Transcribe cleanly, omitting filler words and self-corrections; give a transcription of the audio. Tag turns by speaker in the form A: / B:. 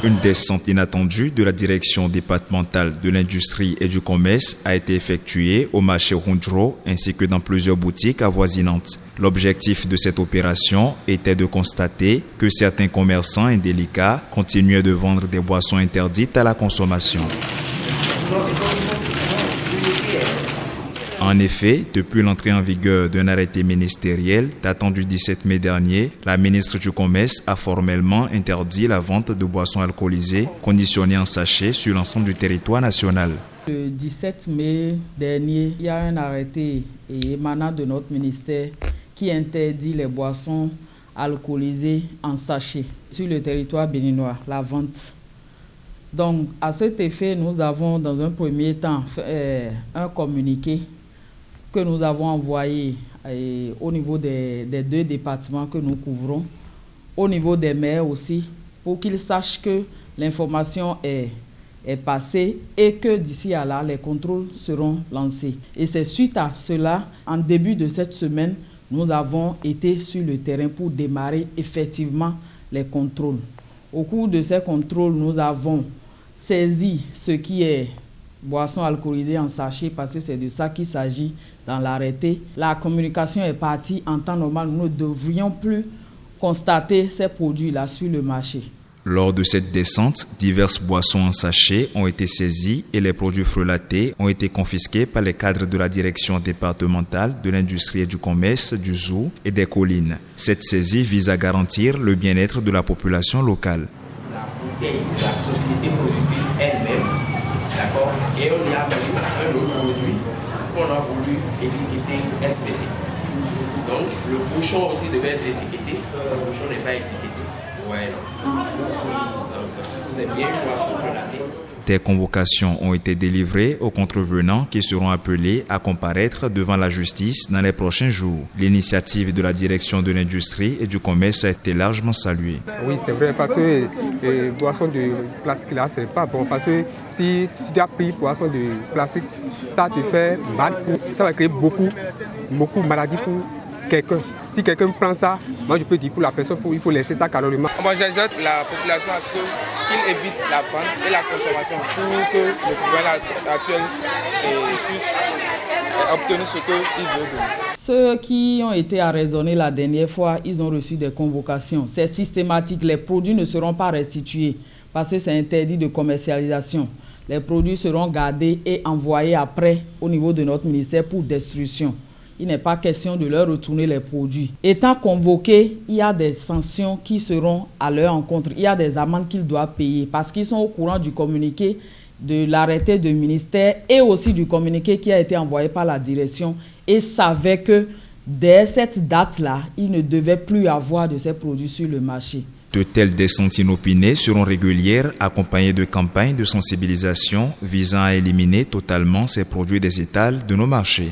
A: Une descente inattendue de la direction départementale de l'industrie et du commerce a été effectuée au marché Rundro ainsi que dans plusieurs boutiques avoisinantes. L'objectif de cette opération était de constater que certains commerçants indélicats continuaient de vendre des boissons interdites à la consommation. En effet, depuis l'entrée en vigueur d'un arrêté ministériel datant du 17 mai dernier, la ministre du Commerce a formellement interdit la vente de boissons alcoolisées conditionnées en sachet sur l'ensemble du territoire national.
B: Le 17 mai dernier, il y a un arrêté émanant de notre ministère qui interdit les boissons alcoolisées en sachet sur le territoire béninois, la vente. Donc, à cet effet, nous avons dans un premier temps fait un communiqué que nous avons envoyé au niveau des 2 départements que nous couvrons, au niveau des maires aussi, pour qu'ils sachent que l'information est passée et que d'ici à là, les contrôles seront lancés. Et c'est suite à cela, en début de cette semaine, nous avons été sur le terrain pour démarrer effectivement les contrôles. Au cours de ces contrôles, nous avons saisi ce qui est boissons alcoolisées en sachet parce que c'est de ça qu'il s'agit dans l'arrêté. La communication est partie en temps normal. Nous ne devrions plus constater ces produits-là sur le marché.
A: Lors de cette descente, diverses boissons en sachet ont été saisies et les produits frelatés ont été confisqués par les cadres de la direction départementale de l'industrie et du commerce du Zou et des collines. Cette saisie vise à garantir le bien-être de la population locale.
C: La bouteille de la société productrice elle-même, d'accord, et on y a mis un autre produit qu'on a voulu étiqueter SPC. Donc le bouchon aussi devait être étiqueté, le bouchon n'est pas étiqueté. Ouais, non. Donc c'est bien une boisson frelatée.
A: Des convocations ont été délivrées aux contrevenants qui seront appelés à comparaître devant la justice dans les prochains jours. L'initiative de la direction de l'industrie et du commerce a été largement saluée.
D: Oui, c'est vrai, parce que les boissons de plastique là, c'est pas bon. Parce que si tu as pris boisson de plastique, ça te fait mal. Ça va créer beaucoup de maladies pour quelqu'un. Si quelqu'un prend ça, moi je peux dire pour la personne, il faut laisser ça carrément.
E: Moi j'exhorte la population à ce qu'il évite la vente et la consommation pour que le gouvernement actuel puisse obtenir ce qu'il veut.
B: Ceux qui ont été arraisonnés la dernière fois, ils ont reçu des convocations. C'est systématique, les produits ne seront pas restitués parce que c'est interdit de commercialisation. Les produits seront gardés et envoyés après au niveau de notre ministère pour destruction. Il n'est pas question de leur retourner les produits. Étant convoqués, il y a des sanctions qui seront à leur encontre. Il y a des amendes qu'ils doivent payer parce qu'ils sont au courant du communiqué de l'arrêté du ministère et aussi du communiqué qui a été envoyé par la direction et savaient que dès cette date-là, il ne devait plus avoir de ces produits sur le marché.
A: De telles descentes inopinées seront régulières, accompagnées de campagnes de sensibilisation visant à éliminer totalement ces produits des étals de nos marchés.